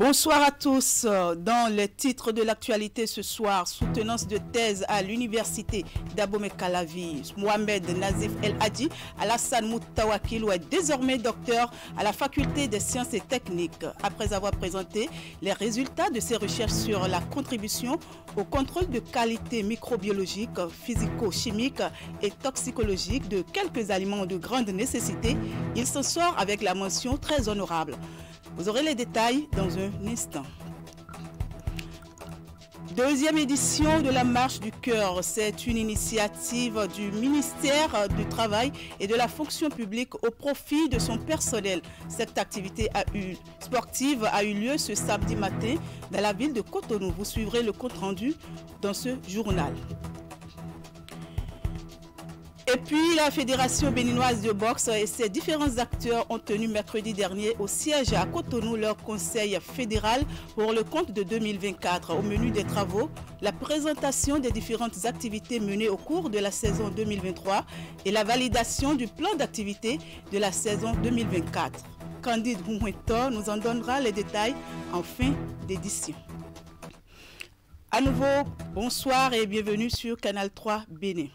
Bonsoir à tous. Dans les titres de l'actualité ce soir, soutenance de thèse à l'université d'Abomey-Calavi, Mohamed Nazif El Hadji Alassane Moutawakilou est désormais docteur à la faculté des sciences et techniques. Après avoir présenté les résultats de ses recherches sur la contribution au contrôle de qualité microbiologique, physico-chimique et toxicologique de quelques aliments de grande nécessité, il s'en sort avec la mention très honorable. Vous aurez les détails dans un instant. Deuxième édition de la Marche du Cœur. C'est une initiative du ministère du Travail et de la Fonction publique au profit de son personnel. Cette activité sportive a eu lieu ce samedi matin dans la ville de Cotonou. Vous suivrez le compte-rendu dans ce journal. Et puis, la Fédération béninoise de boxe et ses différents acteurs ont tenu mercredi dernier au siège à Cotonou leur conseil fédéral pour le compte de 2024. Au menu des travaux, la présentation des différentes activités menées au cours de la saison 2023 et la validation du plan d'activité de la saison 2024. Candide Hououetor nous en donnera les détails en fin d'édition. À nouveau, bonsoir et bienvenue sur Canal 3 Bénin.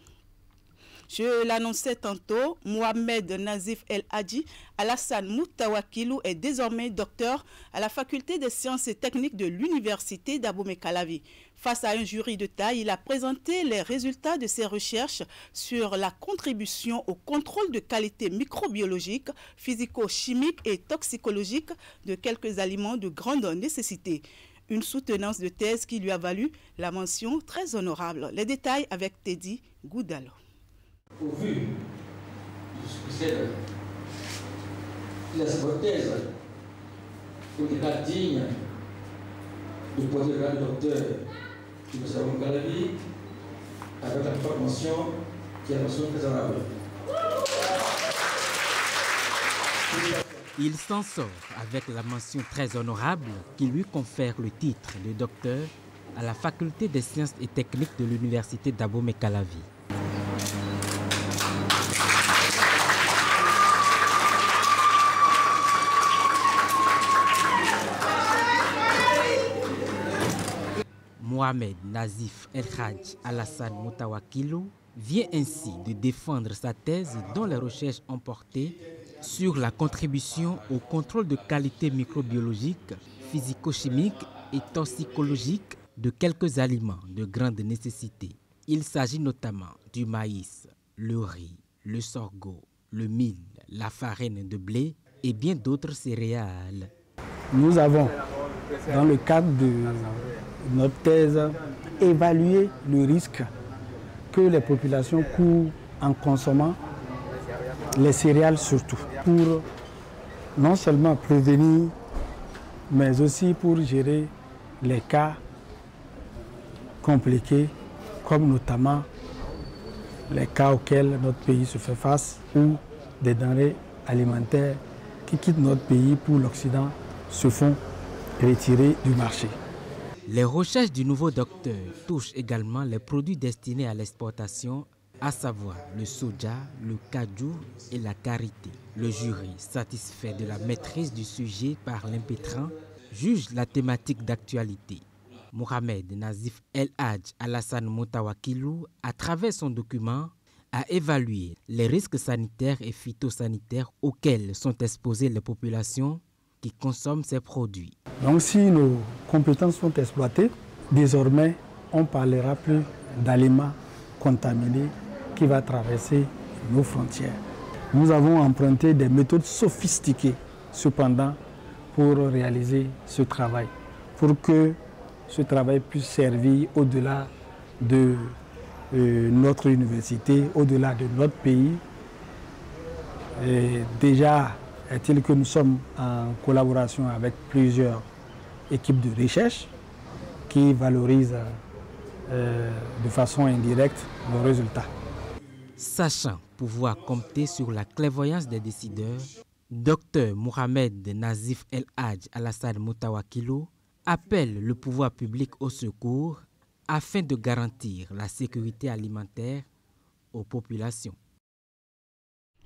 Je l'annonçais tantôt, Mohamed Nazif El Hadji Alassane Moutawakilou est désormais docteur à la faculté des sciences et techniques de l'université d'Abomey-Calavi. Face à un jury de taille, il a présenté les résultats de ses recherches sur la contribution au contrôle de qualité microbiologique, physico-chimique et toxicologique de quelques aliments de grande nécessité. Une soutenance de thèse qui lui a valu la mention très honorable. Les détails avec Teddy Goudalo. Au vu du succès de la thèse, il était digne de poser le grade de docteur du M. Abomey-Calavi avec la formation qui est la mention très honorable. Il s'en sort avec la mention très honorable qui lui confère le titre de docteur à la faculté des sciences et techniques de l'université d'Abomey-Calavi. Mohamed Nazif El Hadji Alassane Moutawakilou vient ainsi de défendre sa thèse dont les recherches ont porté sur la contribution au contrôle de qualité microbiologique, physico-chimique et toxicologique de quelques aliments de grande nécessité. Il s'agit notamment du maïs, le riz, le sorgho, le mil, la farine de blé et bien d'autres céréales. Nous avons, dans le cadre de notre thèse, évalué le risque que les populations courent en consommant les céréales surtout, pour non seulement prévenir, mais aussi pour gérer les cas compliqués, comme notamment les cas auxquels notre pays se fait face, où des denrées alimentaires qui quittent notre pays pour l'Occident se font retirer du marché. Les recherches du nouveau docteur touchent également les produits destinés à l'exportation, à savoir le soja, le cajou et la karité. Le jury, satisfait de la maîtrise du sujet par l'impétrant, juge la thématique d'actualité. Mohamed Nazif El Hadji Alassane Moutawakilou, à travers son document, a évalué les risques sanitaires et phytosanitaires auxquels sont exposées les populations qui consomment ces produits. Donc si nos compétences sont exploitées, désormais on ne parlera plus d'aliments contaminés qui vont traverser nos frontières. Nous avons emprunté des méthodes sophistiquées cependant pour réaliser ce travail, pour que ce travail puisse servir au-delà de notre université, au-delà de notre pays. Et déjà, est-il que nous sommes en collaboration avec plusieurs équipes de recherche qui valorisent de façon indirecte nos résultats. Sachant pouvoir compter sur la clairvoyance des décideurs, Dr Mohamed Nazif El Hadji Alassane Moutawakilou appelle le pouvoir public au secours afin de garantir la sécurité alimentaire aux populations.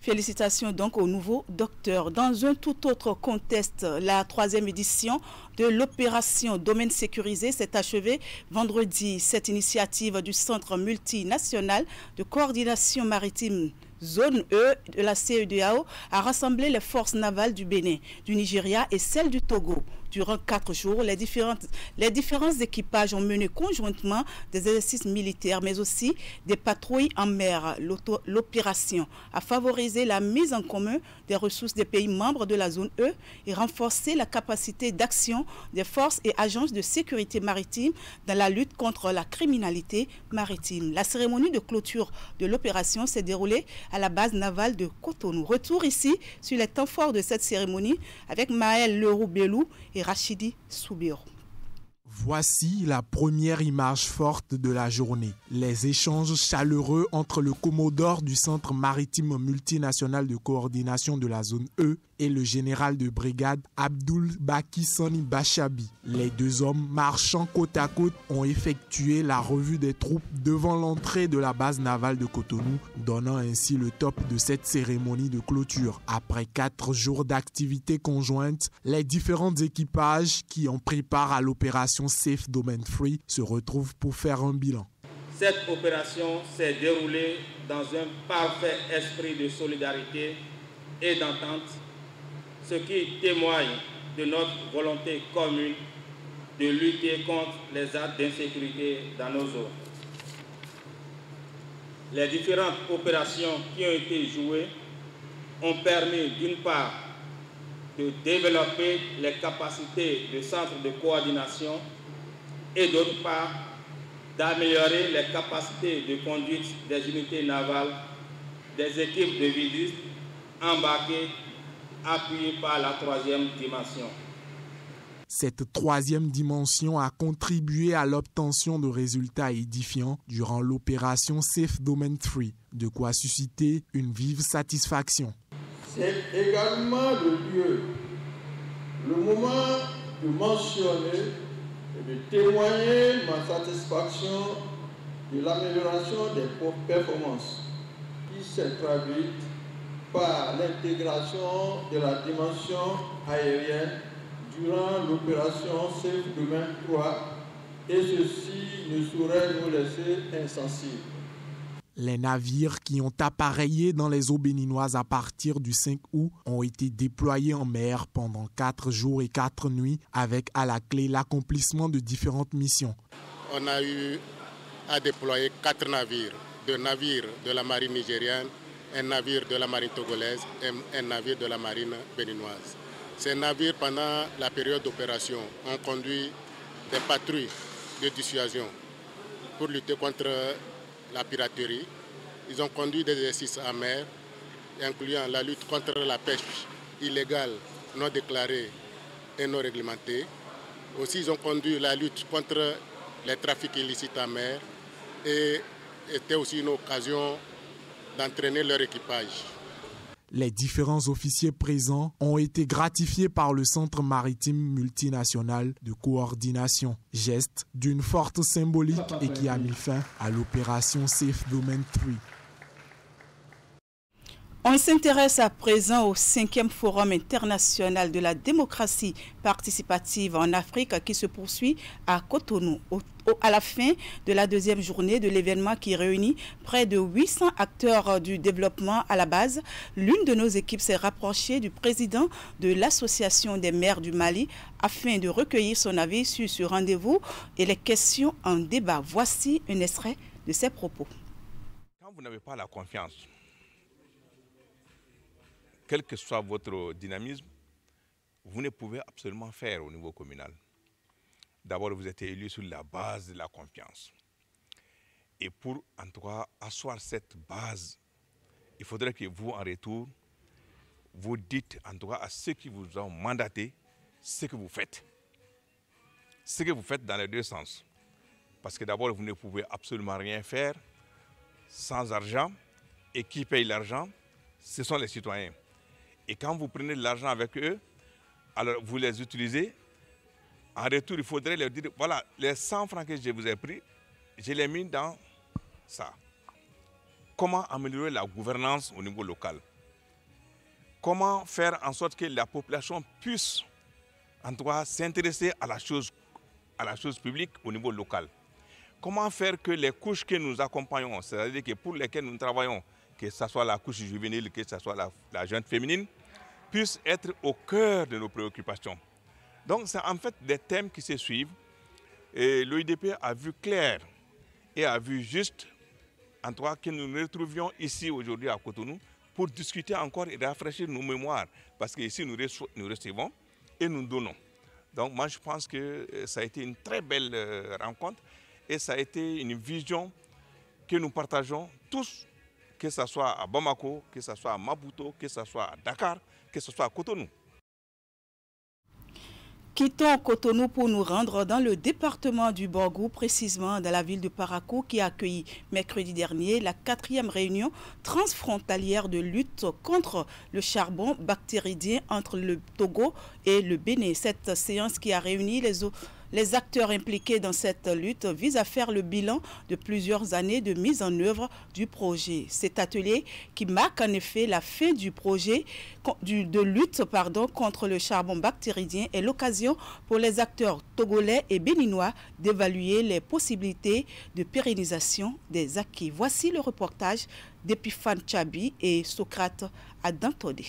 Félicitations donc au nouveau docteur. Dans un tout autre contexte, la 3e édition de l'opération Domaine sécurisé s'est achevée vendredi. Cette initiative du Centre multinational de coordination maritime Zone E de la CEDEAO a rassemblé les forces navales du Bénin, du Nigeria et celles du Togo. Durant 4 jours, les différents équipages ont mené conjointement des exercices militaires, mais aussi des patrouilles en mer. L'opération a favorisé la mise en commun des ressources des pays membres de la zone E et renforcé la capacité d'action des forces et agences de sécurité maritime dans la lutte contre la criminalité maritime. La cérémonie de clôture de l'opération s'est déroulée à la base navale de Cotonou. Retour ici sur les temps forts de cette cérémonie avec Maël Leroux-Belou et Rachidi Soubiro. Voici la première image forte de la journée. Les échanges chaleureux entre le commodore du Centre maritime multinational de coordination de la zone E et le général de brigade Abdoul Baki Sani Bachabi. Les deux hommes marchant côte à côte ont effectué la revue des troupes devant l'entrée de la base navale de Cotonou, donnant ainsi le top de cette cérémonie de clôture. Après 4 jours d'activité conjointe, les différents équipages qui ont pris part à l'opération Safe Domain Free se retrouvent pour faire un bilan. Cette opération s'est déroulée dans un parfait esprit de solidarité et d'entente, ce qui témoigne de notre volonté commune de lutter contre les actes d'insécurité dans nos eaux. Les différentes opérations qui ont été jouées ont permis d'une part de développer les capacités de centres de coordination et d'autre part d'améliorer les capacités de conduite des unités navales, des équipes de vidistes embarquées appuyées par la 3e dimension. Cette 3e dimension a contribué à l'obtention de résultats édifiants durant l'opération Safe Domain Free, de quoi susciter une vive satisfaction. C'est également le moment de mentionner et de témoigner ma satisfaction de l'amélioration des performances qui s'est traduite par l'intégration de la dimension aérienne durant l'opération Safe Domain 3 et ceci ne saurait nous laisser insensibles. Les navires qui ont appareillé dans les eaux béninoises à partir du 5 août ont été déployés en mer pendant 4 jours et 4 nuits avec à la clé l'accomplissement de différentes missions. On a eu à déployer 4 navires, 2 navires de la marine nigérienne, un navire de la marine togolaise et un navire de la marine béninoise. Ces navires, pendant la période d'opération, ont conduit des patrouilles de dissuasion pour lutter contre la piraterie. Ils ont conduit des exercices en mer, incluant la lutte contre la pêche illégale, non déclarée et non réglementée. Aussi, ils ont conduit la lutte contre les trafics illicites en mer et était aussi une occasion d'entraîner leur équipage. Les différents officiers présents ont été gratifiés par le Centre maritime multinational de coordination, geste d'une forte symbolique et qui a mis fin à l'opération Safe Domain 3. On s'intéresse à présent au 5e Forum international de la démocratie participative en Afrique qui se poursuit à Cotonou. À la fin de la 2e journée de l'événement qui réunit près de 800 acteurs du développement à la base, l'une de nos équipes s'est rapprochée du président de l'Association des maires du Mali afin de recueillir son avis sur ce rendez-vous et les questions en débat. Voici un extrait de ses propos. Quand vous n'avez pas la confiance, quel que soit votre dynamisme, vous ne pouvez absolument faire au niveau communal. D'abord, vous êtes élu sur la base de la confiance. Et pour, en tout cas, asseoir cette base, il faudrait que vous, en retour, vous dites, en tout cas, à ceux qui vous ont mandaté, ce que vous faites. Ce que vous faites dans les deux sens. Parce que d'abord, vous ne pouvez absolument rien faire sans argent. Et qui paye l'argent, ce sont les citoyens. Et quand vous prenez de l'argent avec eux, alors vous les utilisez. En retour, il faudrait leur dire, voilà, les 100 francs que je vous ai pris, je les ai mis dans ça. Comment améliorer la gouvernance au niveau local? comment faire en sorte que la population puisse en tout cas s'intéresser à la chose publique au niveau local. Comment faire que les couches que nous accompagnons, c'est-à-dire que pour lesquelles nous travaillons, que ce soit la couche juvénile, que ce soit la jeune féminine, puissent être au cœur de nos préoccupations. Donc c'est en fait des thèmes qui se suivent et l'OIDP a vu clair et a vu juste, en tout cas, que nous nous retrouvions ici aujourd'hui à Cotonou pour discuter encore et rafraîchir nos mémoires. Parce qu'ici, nous recevons et nous donnons. Donc moi, je pense que ça a été une très belle rencontre et ça a été une vision que nous partageons tous, que ce soit à Bamako, que ce soit à Maputo, que ce soit à Dakar, que ce soit à Cotonou. Quittons Cotonou pour nous rendre dans le département du Borgou, précisément dans la ville de Parakou, qui a accueilli mercredi dernier la 4e réunion transfrontalière de lutte contre le charbon bactéridien entre le Togo et le Bénin. Cette séance qui a réuni les acteurs impliqués dans cette lutte vise à faire le bilan de plusieurs années de mise en œuvre du projet. Cet atelier qui marque en effet la fin du projet de lutte contre le charbon bactéridien est l'occasion pour les acteurs togolais et béninois d'évaluer les possibilités de pérennisation des acquis. Voici le reportage d'Epiphane Tchabi et Socrate Adantode.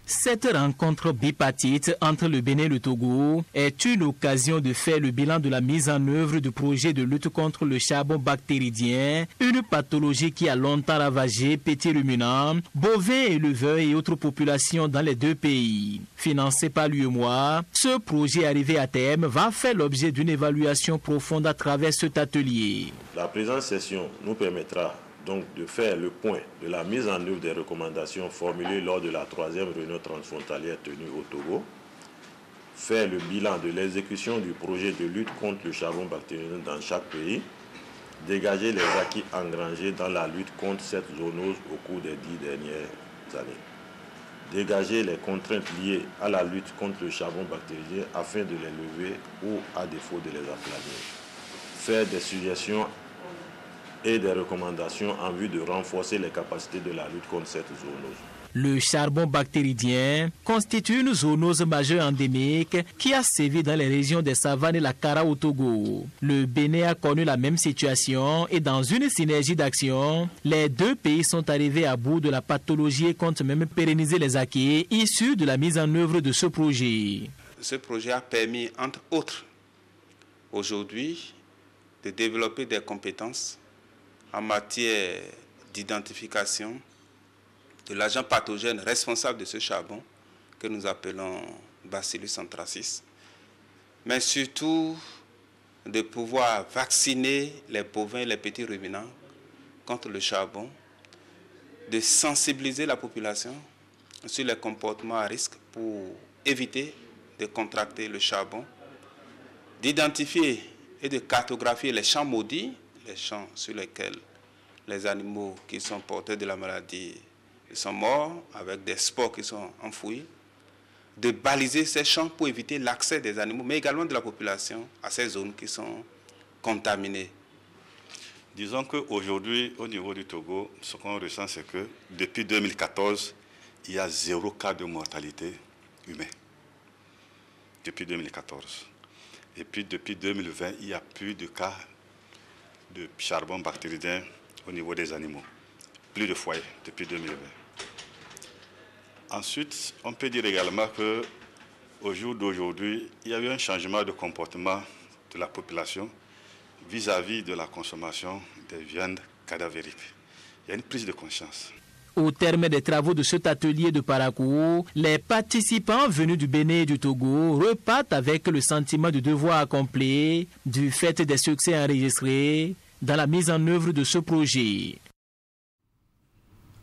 Cette rencontre bipartite entre le Bénin et le Togo est une occasion de faire le bilan de la mise en œuvre du projet de lutte contre le charbon bactéridien, une pathologie qui a longtemps ravagé petits ruminants, bovins, éleveurs et autres populations dans les deux pays. Financé par l'UEMOA, ce projet arrivé à terme va faire l'objet d'une évaluation profonde à travers cet atelier. La présente session nous permettra donc de faire le point de la mise en œuvre des recommandations formulées lors de la 3e réunion transfrontalière tenue au Togo, faire le bilan de l'exécution du projet de lutte contre le charbon bactérien dans chaque pays, dégager les acquis engrangés dans la lutte contre cette zoonose au cours des 10 dernières années, dégager les contraintes liées à la lutte contre le charbon bactérien afin de les lever ou, à défaut, de les aplanir, faire des suggestions et des recommandations en vue de renforcer les capacités de la lutte contre cette zoonose. Le charbon bactéridien constitue une zoonose majeure endémique qui a sévi dans les régions des savanes et la Kara au Togo. Le Bénin a connu la même situation et dans une synergie d'action, les deux pays sont arrivés à bout de la pathologie et comptent même pérenniser les acquis issus de la mise en œuvre de ce projet. Ce projet a permis, entre autres, aujourd'hui, de développer des compétences en matière d'identification de l'agent pathogène responsable de ce charbon que nous appelons Bacillus anthracis, mais surtout de pouvoir vacciner les bovins et les petits ruminants contre le charbon, de sensibiliser la population sur les comportements à risque pour éviter de contracter le charbon, d'identifier et de cartographier les champs maudits, les champs sur lesquels les animaux qui sont porteurs de la maladie sont morts avec des spores qui sont enfouis, de baliser ces champs pour éviter l'accès des animaux, mais également de la population à ces zones qui sont contaminées. Disons qu'aujourd'hui, au niveau du Togo, ce qu'on ressent, c'est que depuis 2014, il y a 0 cas de mortalité humaine. Depuis 2014. Et puis depuis 2020, il n'y a plus de cas de charbon bactéridien au niveau des animaux. Plus de foyers depuis 2020. Ensuite, on peut dire également qu'au jour d'aujourd'hui, il y a eu un changement de comportement de la population vis-à-vis de la consommation des viandes cadavériques. Il y a une prise de conscience. Au terme des travaux de cet atelier de Parakou, les participants venus du Bénin et du Togo repartent avec le sentiment de devoir accompli du fait des succès enregistrés dans la mise en œuvre de ce projet.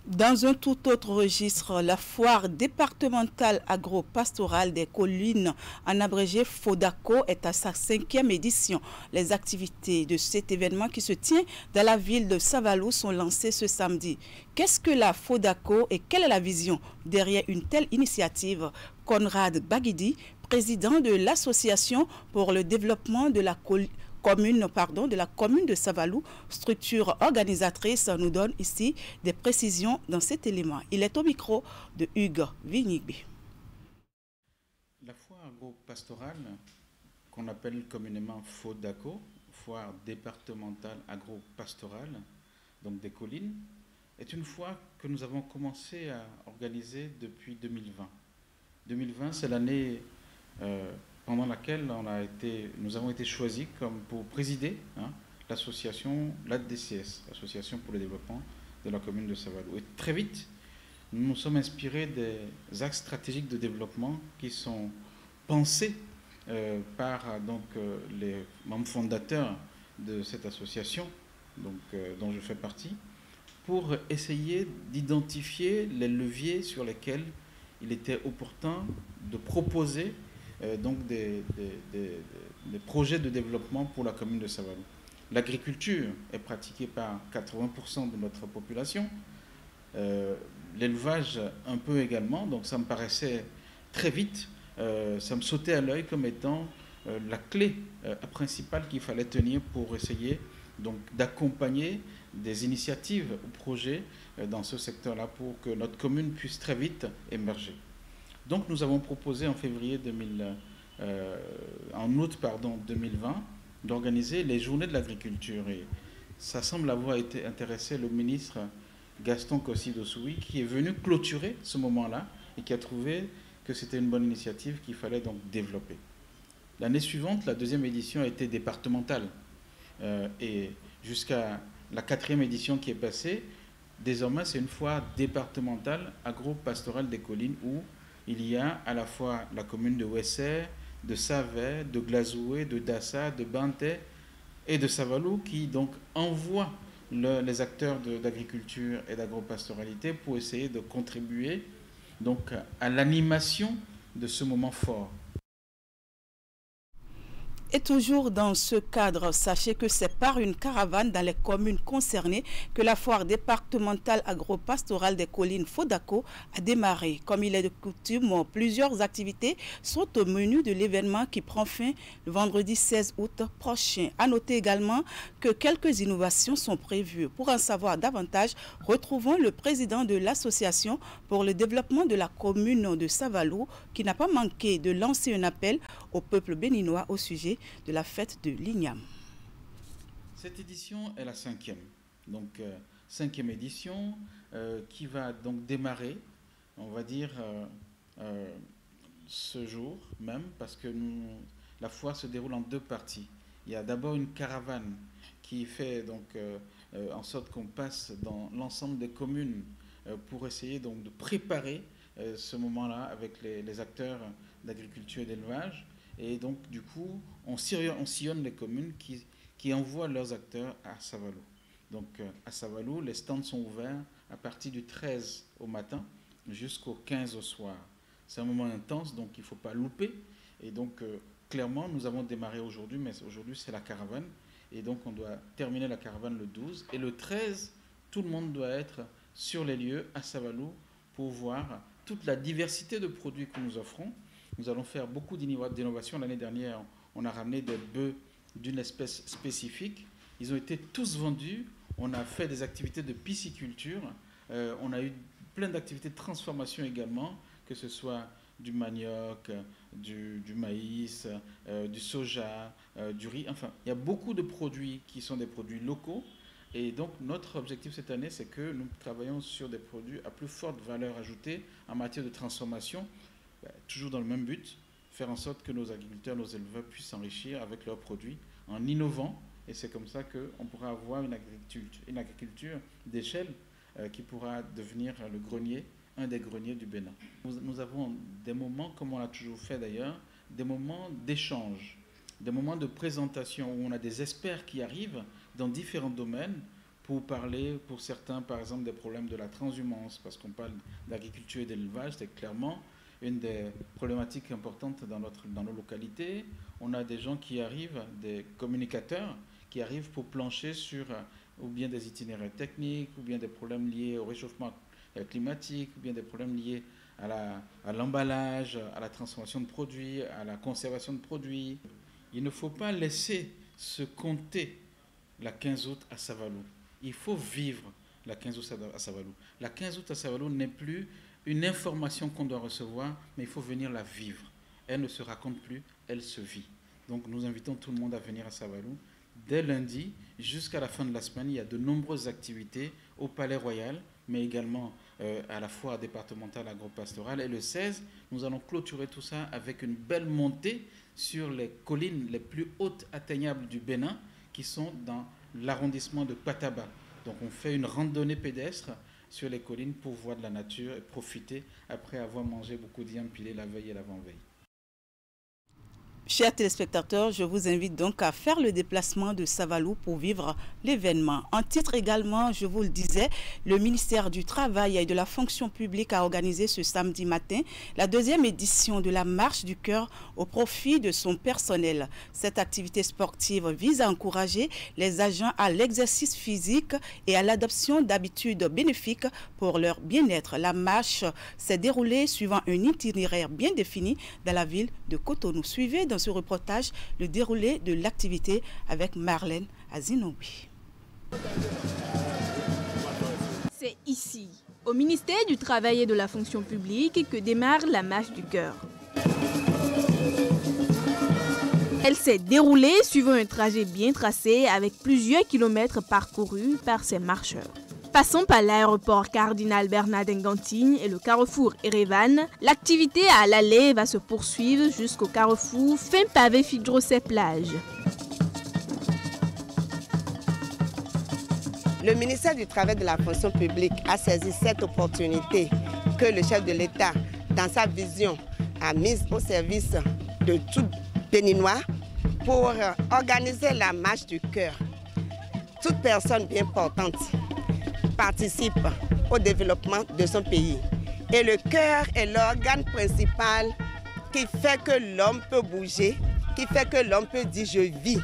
Dans un tout autre registre, la foire départementale agro-pastorale des collines, en abrégé FODACO, est à sa 5e édition. Les activités de cet événement qui se tient dans la ville de Savalou sont lancées ce samedi. Qu'est-ce que la FODACO et quelle est la vision derrière une telle initiative? Conrad Baguidi, président de l'association pour le développement de la commune de Savalou, structure organisatrice, nous donne ici des précisions dans cet élément. Il est au micro de Hugues Vignigbe. La foire agro-pastorale, qu'on appelle communément FODACO, foire départementale agro-pastorale, donc des collines, est une foire que nous avons commencé à organiser depuis 2020. 2020, c'est l'année pendant laquelle nous avons été choisis comme pour présider l'association, l'ADCS, l'Association pour le développement de la commune de Savalou. Et très vite, nous nous sommes inspirés des axes stratégiques de développement qui sont pensés par les membres fondateurs de cette association, dont je fais partie, pour essayer d'identifier les leviers sur lesquels il était opportun de proposer des projets de développement pour la commune de Savalou. L'agriculture est pratiquée par 80% de notre population, l'élevage un peu également, donc ça me paraissait très vite, ça me sautait à l'œil comme étant la clé principale qu'il fallait tenir pour essayer d'accompagner des initiatives ou projets dans ce secteur-là pour que notre commune puisse très vite émerger. Donc nous avons proposé en août 2020 d'organiser les journées de l'agriculture. Et ça semble avoir été intéressé le ministre Gaston Kossi-Dossoui, qui est venu clôturer ce moment-là et qui a trouvé que c'était une bonne initiative qu'il fallait donc développer. L'année suivante, la deuxième édition a été départementale. Et jusqu'à la 4e édition qui est passée, désormais c'est une foire départementale agro-pastorale des collines où il y a à la fois la commune de Ouessé, de Savet, de Glazoué, de Dassa, de Banté et de Savalou qui donc envoient les acteurs d'agriculture et d'agropastoralité pour essayer de contribuer donc à l'animation de ce moment fort. Et toujours dans ce cadre, sachez que c'est par une caravane dans les communes concernées que la foire départementale agro-pastorale des collines FODACO a démarré. Comme il est de coutume, plusieurs activités sont au menu de l'événement qui prend fin le vendredi 16 août prochain. À noter également que quelques innovations sont prévues. Pour en savoir davantage, retrouvons le président de l'association pour le développement de la commune de Savalou qui n'a pas manqué de lancer un appel au peuple béninois au sujet de la fête de l'Igname. Cette édition est la 5e. Donc 5e édition qui va donc démarrer, on va dire, ce jour même, parce que la foire se déroule en 2 parties. Il y a d'abord une caravane qui fait donc en sorte qu'on passe dans l'ensemble des communes pour essayer donc de préparer ce moment-là avec les acteurs d'agriculture et d'élevage. Et donc, du coup, on sillonne les communes qui envoient leurs acteurs à Savalou. Donc, à Savalou, les stands sont ouverts à partir du 13 au matin jusqu'au 15 au soir. C'est un moment intense, donc il ne faut pas louper. Et donc, clairement, nous avons démarré aujourd'hui, mais aujourd'hui, c'est la caravane. Et donc, on doit terminer la caravane le 12. Et le 13, tout le monde doit être sur les lieux à Savalou pour voir toute la diversité de produits que nous offrons. Nous allons faire beaucoup d'innovations. L'année dernière, on a ramené des bœufs d'une espèce spécifique. Ils ont été tous vendus. On a fait des activités de pisciculture. On a eu plein d'activités de transformation également, que ce soit du manioc, du maïs, du soja, du riz. Enfin, il y a beaucoup de produits qui sont des produits locaux. Et donc, notre objectif cette année, c'est que nous travaillons sur des produits à plus forte valeur ajoutée en matière de transformation, toujours dans le même but, faire en sorte que nos agriculteurs, nos éleveurs puissent s'enrichir avec leurs produits en innovant. Et c'est comme ça qu'on pourra avoir une agriculture d'échelle qui pourra devenir le grenier, un des greniers du Bénin. Nous avons des moments, comme on l'a toujours fait d'ailleurs, des moments d'échange, des moments de présentation où on a des experts qui arrivent dans différents domaines pour parler, pour certains, par exemple, des problèmes de la transhumance, parce qu'on parle d'agriculture et d'élevage, c'est clairement une des problématiques importantes dans nos localités. On a des gens qui arrivent, des communicateurs, qui arrivent pour plancher sur ou bien des itinéraires techniques, ou bien des problèmes liés au réchauffement climatique, ou bien des problèmes liés à l'emballage, à la transformation de produits, à la conservation de produits. Il ne faut pas laisser se compter la 15 août à Savalou. Il faut vivre la 15 août à Savalou. La 15 août à Savalou n'est plus une information qu'on doit recevoir, mais il faut venir la vivre. Elle ne se raconte plus, elle se vit. Donc nous invitons tout le monde à venir à Savalou. Dès lundi jusqu'à la fin de la semaine, il y a de nombreuses activités au Palais Royal, mais également à la foire départementale agro-pastorale. Et le 16, nous allons clôturer tout ça avec une belle montée sur les collines les plus hautes atteignables du Bénin, qui sont dans l'arrondissement de Pataba. Donc on fait une randonnée pédestre sur les collines pour voir de la nature et profiter après avoir mangé beaucoup d'yam pilé la veille et l'avant-veille. Chers téléspectateurs, je vous invite donc à faire le déplacement de Savalou pour vivre l'événement. En titre également, je vous le disais, le ministère du Travail et de la Fonction publique a organisé ce samedi matin la 2e édition de la Marche du Cœur au profit de son personnel. Cette activité sportive vise à encourager les agents à l'exercice physique et à l'adoption d'habitudes bénéfiques pour leur bien-être. La marche s'est déroulée suivant un itinéraire bien défini dans la ville de Cotonou. Suivez dans ce reportage le déroulé de l'activité avec Marlène Azinoui. C'est ici, au ministère du Travail et de la Fonction publique, que démarre la Marche du Cœur. Elle s'est déroulée suivant un trajet bien tracé avec plusieurs kilomètres parcourus par ces marcheurs. Passant par l'aéroport Cardinal Bernardin-Gantine et le carrefour Erevan, l'activité à l'aller va se poursuivre jusqu'au carrefour fin pavé Fidrosset-Plage. Le ministère du Travail et de la Fonction publique a saisi cette opportunité que le chef de l'État, dans sa vision, a mise au service de tout Béninois pour organiser la Marche du Cœur. Toute personne bien portante participe au développement de son pays. Et le cœur est l'organe principal qui fait que l'homme peut bouger, qui fait que l'homme peut dire je vis.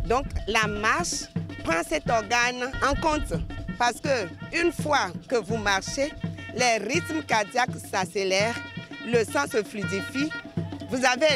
Donc la marche prend cet organe en compte parce que une fois que vous marchez, les rythmes cardiaques s'accélèrent, le sang se fluidifie, vous avez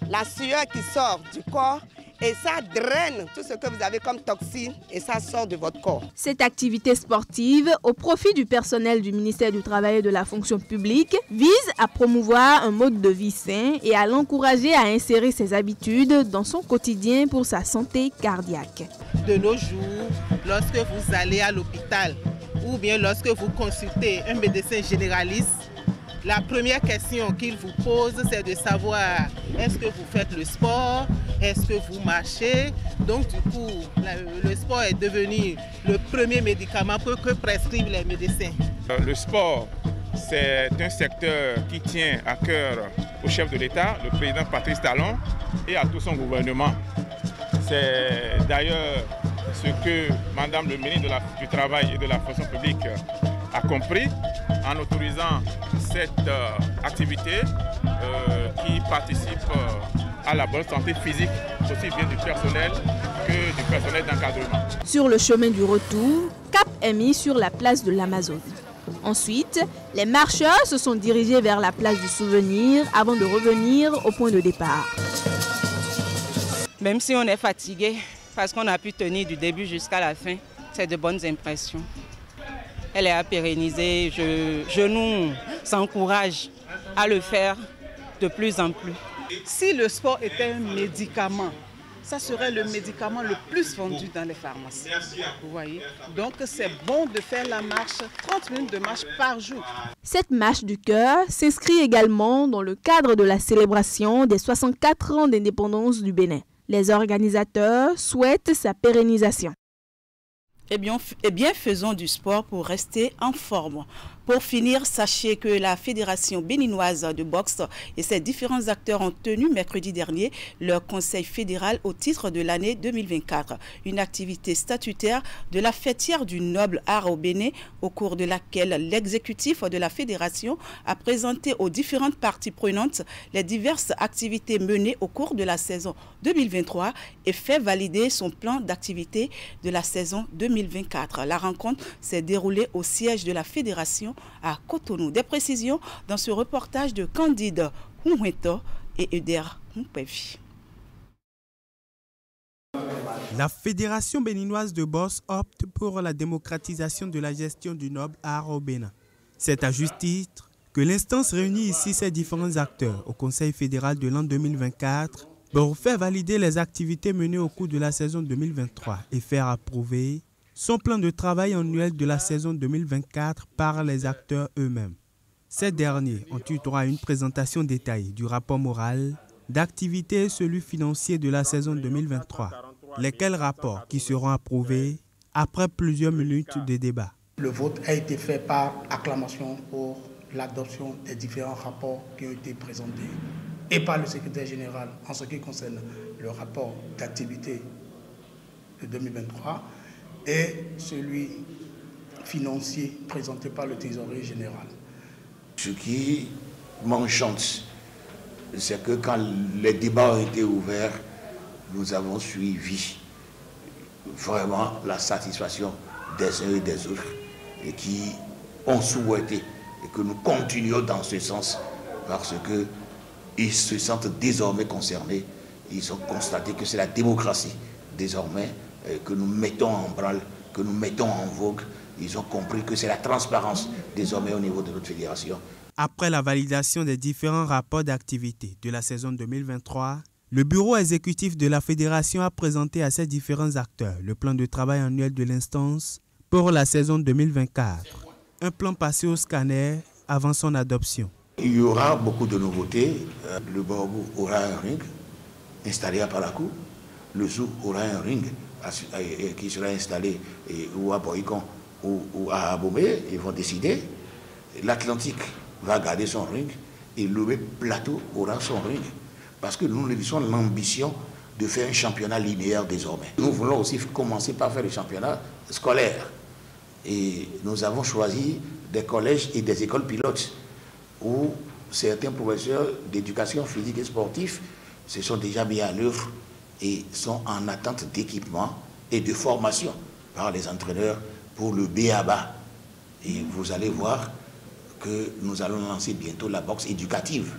la sueur qui sort du corps. Et ça draine tout ce que vous avez comme toxines et ça sort de votre corps. Cette activité sportive, au profit du personnel du ministère du Travail et de la Fonction publique, vise à promouvoir un mode de vie sain et à l'encourager à insérer ses habitudes dans son quotidien pour sa santé cardiaque. De nos jours, lorsque vous allez à l'hôpital ou bien lorsque vous consultez un médecin généraliste, la première question qu'il vous pose, c'est de savoir est-ce que vous faites le sport, est-ce que vous marchez. Donc du coup, le sport est devenu le premier médicament que prescrivent les médecins. Le sport, c'est un secteur qui tient à cœur au chef de l'État, le président Patrice Talon, et à tout son gouvernement. C'est d'ailleurs ce que Madame le ministre du Travail et de la Fonction publique a compris en autorisant cette activité qui participe à la bonne santé physique, aussi bien du personnel que du personnel d'encadrement. Sur le chemin du retour, cap est mis sur la place de l'Amazone. Ensuite, les marcheurs se sont dirigés vers la place du souvenir avant de revenir au point de départ. Même si on est fatigué, parce qu'on a pu tenir du début jusqu'à la fin, c'est de bonnes impressions. Elle est à pérenniser, je nous encourage à le faire de plus en plus. Si le sport était un médicament, ça serait le médicament le plus vendu dans les pharmacies. Vous voyez? Donc c'est bon de faire la marche, 30 minutes de marche par jour. Cette marche du cœur s'inscrit également dans le cadre de la célébration des 64 ans d'indépendance du Bénin. Les organisateurs souhaitent sa pérennisation. Eh bien, faisons du sport pour rester en forme. Pour finir, sachez que la Fédération béninoise de boxe et ses différents acteurs ont tenu mercredi dernier leur conseil fédéral au titre de l'année 2024. Une activité statutaire de la fêtière du noble art au Bénin, au cours de laquelle l'exécutif de la Fédération a présenté aux différentes parties prenantes les diverses activités menées au cours de la saison 2023 et fait valider son plan d'activité de la saison 2024. La rencontre s'est déroulée au siège de la Fédération fédération à Cotonou. Des précisions dans ce reportage de Candide Humweto et Eder Mpevi. La Fédération béninoise de boxe opte pour la démocratisation de la gestion du noble art au Bénin. C'est à juste titre que l'instance réunit ici ses différents acteurs au Conseil fédéral de l'an 2024 pour faire valider les activités menées au cours de la saison 2023 et faire approuver son plan de travail annuel de la saison 2024 par les acteurs eux-mêmes. Ces derniers ont eu droit à une présentation détaillée du rapport moral d'activité et celui financier de la saison 2023, lesquels rapports qui seront approuvés après plusieurs minutes de débat. Le vote a été fait par acclamation pour l'adoption des différents rapports qui ont été présentés et par le secrétaire général en ce qui concerne le rapport d'activité de 2023 et celui financier présenté par le trésorier général. Ce qui m'enchante, c'est que quand les débats ont été ouverts, nous avons suivi vraiment la satisfaction des uns et des autres et qui ont souhaité et que nous continuions dans ce sens parce qu'ils se sentent désormais concernés. Ils ont constaté que c'est la démocratie désormais que nous mettons en branle, que nous mettons en vogue. Ils ont compris que c'est la transparence désormais au niveau de notre fédération. Après la validation des différents rapports d'activité de la saison 2023, le bureau exécutif de la fédération a présenté à ses différents acteurs le plan de travail annuel de l'instance pour la saison 2024. Un plan passé au scanner avant son adoption. Il y aura beaucoup de nouveautés. Le Borgou aura un ring installé à Parakou. Le Zou aura un ring qui sera installé ou à Boïcon ou à Abomey. Ils vont décider. L'Atlantique va garder son ring et le Plateau aura son ring. Parce que nous avons l'ambition de faire un championnat linéaire désormais. Nous voulons aussi commencer par faire le championnat scolaire. Et nous avons choisi des collèges et des écoles pilotes où certains professeurs d'éducation physique et sportive se sont déjà mis à l'œuvre et sont en attente d'équipement et de formation par les entraîneurs pour le B.A.B.A. Et vous allez voir que nous allons lancer bientôt la boxe éducative.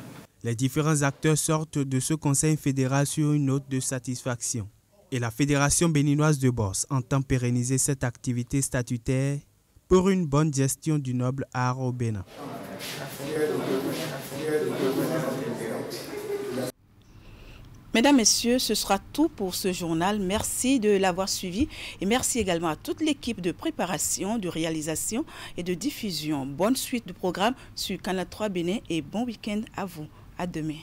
Les différents acteurs sortent de ce conseil fédéral sur une note de satisfaction. Et la Fédération béninoise de boxe entend pérenniser cette activité statutaire pour une bonne gestion du noble art au Bénin. Mesdames, Messieurs, ce sera tout pour ce journal. Merci de l'avoir suivi et merci également à toute l'équipe de préparation, de réalisation et de diffusion. Bonne suite du programme sur Canal 3 Bénin et bon week-end à vous. À demain.